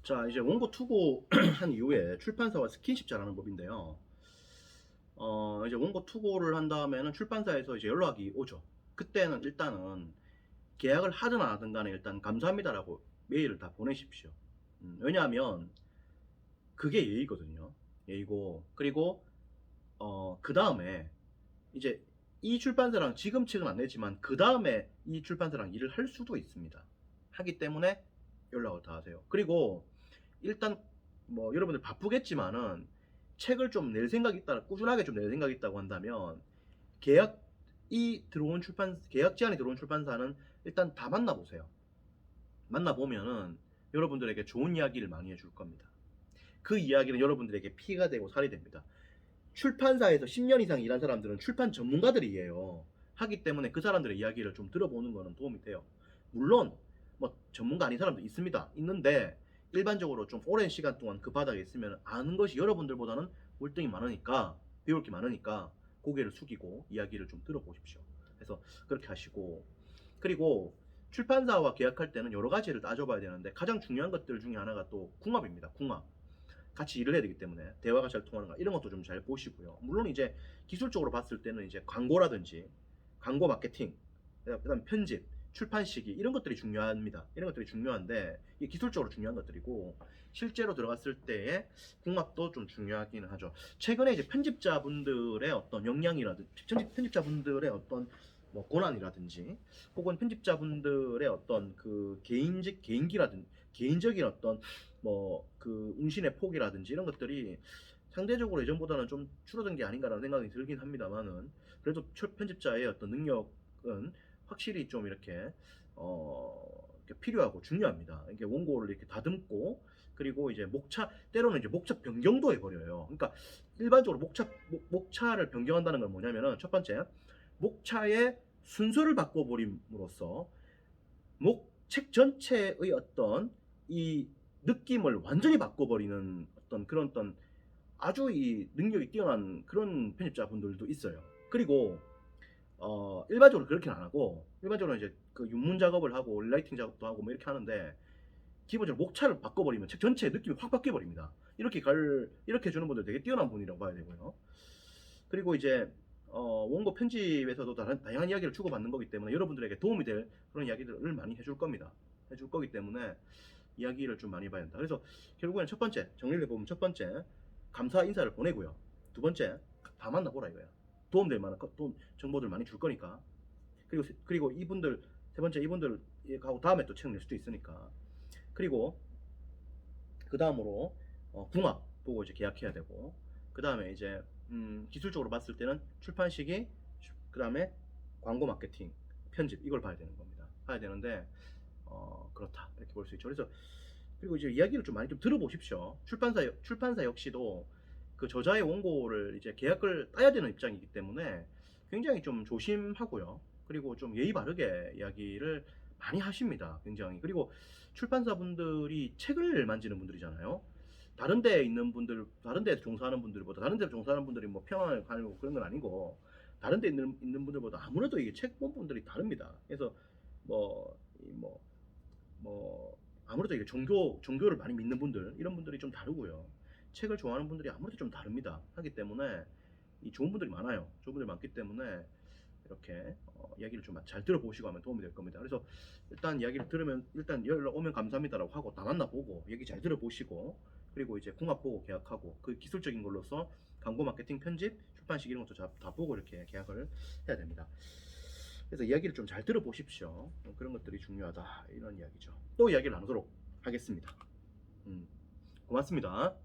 자, 이제 원고 투고 한 이후에 출판사와 스킨십 잘하는 법인데요. 이제 원고 투고를 한 다음에는 출판사에서 이제 연락이 오죠. 그때는 일단은 계약을 하든 안 하든 간에 일단 감사합니다라고 메일을 다 보내십시오. 왜냐하면 그게 예의거든요. 예의고, 그리고 그 다음에 이제 이 출판사랑 지금 책은 안 내지만 그 다음에 이 출판사랑 일을 할 수도 있습니다. 하기 때문에 연락을 다 하세요. 그리고 일단 뭐 여러분들 바쁘겠지만은 책을 좀 낼 생각이 있다, 꾸준하게 좀 낼 생각이 있다고 한다면 계약 제안이 들어온 출판사는 일단 다 만나보세요. 만나보면은 여러분들에게 좋은 이야기를 많이 해줄 겁니다. 그 이야기는 여러분들에게 피가 되고 살이 됩니다. 출판사에서 10년 이상 일한 사람들은 출판 전문가들이에요. 하기 때문에 그 사람들의 이야기를 좀 들어보는 거는 도움이 돼요. 물론 뭐 전문가 아닌 사람도 있습니다. 있는데 일반적으로 좀 오랜 시간 동안 그 바닥에 있으면 아는 것이 여러분들보다는 월등히 많으니까, 배울 게 많으니까 고개를 숙이고 이야기를 좀 들어보십시오. 그래서 그렇게 하시고, 그리고 출판사와 계약할 때는 여러 가지를 따져봐야 되는데 가장 중요한 것들 중에 하나가 또 궁합입니다. 궁합. 같이 일을 해야 되기 때문에 대화가 잘 통하는가 이런 것도 좀 잘 보시고요. 물론 이제 기술적으로 봤을 때는 이제 광고라든지 광고 마케팅, 그다음 편집, 출판 시기 이런 것들이 중요합니다. 이런 것들이 중요한데 이게 기술적으로 중요한 것들이고 실제로 들어갔을 때의 궁합도 좀 중요하기는 하죠. 최근에 이제 편집자분들의 어떤 역량이라든지 편집자분들의 어떤 뭐 권한이라든지 혹은 편집자분들의 어떤 그 개인기라든지 개인적인 어떤 뭐 그 운신의 폭이라든지 이런 것들이 상대적으로 예전보다는 좀 줄어든 게 아닌가라는 생각이 들긴 합니다만은 그래도 편집자의 어떤 능력은 확실히 좀 이렇게 필요하고 중요합니다. 이게 원고를 이렇게 다듬고 그리고 이제 때로는 이제 목차 변경도 해버려요. 그러니까 일반적으로 목차를 변경한다는 건 뭐냐면은 첫 번째 목차의 순서를 바꿔버림으로써 책 전체의 어떤 이 느낌을 완전히 바꿔버리는 어떤 그런 어떤 아주 이 능력이 뛰어난 그런 편집자분들도 있어요. 그리고 일반적으로 그렇게는 안 하고 일반적으로 이제 그 윤문 작업을 하고 라이팅 작업도 하고 뭐 이렇게 하는데 기본적으로 목차를 바꿔버리면 책 전체의 느낌이 확 바뀌어버립니다. 이렇게 주는 분들 되게 뛰어난 분이라고 봐야 되고요. 그리고 이제 원고 편집에서도 다양한 이야기를 주고받는 거기 때문에 여러분들에게 도움이 될 그런 이야기들을 많이 해줄 겁니다. 해줄 거기 때문에 이야기를 좀 많이 봐야 한다. 그래서 결국에는 첫 번째 정리를 해보면 첫 번째 감사 인사를 보내고요. 두 번째 다 만나보라 이거야. 도움될 만한 정보들 많이 줄 거니까. 그리고 이분들 세 번째 이분들하고 다음에 또 책 낼 수도 있으니까. 그리고 그 다음으로 궁합 보고 이제 계약해야 되고 그 다음에 이제 기술적으로 봤을 때는 출판 시기, 그 다음에 광고 마케팅, 편집 이걸 봐야 되는 겁니다. 봐야 되는데 그렇다 이렇게 볼 수 있죠. 그래서 그리고 이제 이야기를 좀 많이 좀 들어보십시오. 출판사 역시도 그 저자의 원고를 이제 계약을 따야 되는 입장이기 때문에 굉장히 좀 조심하고요. 그리고 좀 예의 바르게 이야기를 많이 하십니다. 굉장히. 그리고 출판사분들이 책을 만지는 분들이잖아요. 다른 데 종사하는 분들보다 다른 데 종사하는 분들이 뭐 평을 가고 그런 건 아니고 다른 데 있는 분들보다 아무래도 이게 책 본 분들이 다릅니다. 그래서 뭐, 뭐 아무래도 이게 종교를 많이 믿는 분들 이런 분들이 좀 다르고요. 책을 좋아하는 분들이 아무래도 좀 다릅니다. 하기 때문에 이 좋은 분들이 많아요. 좋은 분들이 많기 때문에 이렇게 이야기를 좀 잘 들어보시고 하면 도움이 될 겁니다. 그래서 일단 이야기를 들으면 일단 연락 오면 감사합니다라고 하고 다 만나보고 얘기 잘 들어보시고 그리고 이제 궁합 보고 계약하고 그 기술적인 걸로서 광고 마케팅 편집 출판식 이런 것도 다 보고 이렇게 계약을 해야 됩니다. 그래서 이야기를 좀 잘 들어보십시오. 그런 것들이 중요하다 이런 이야기죠. 또 이야기를 나누도록 하겠습니다. 고맙습니다.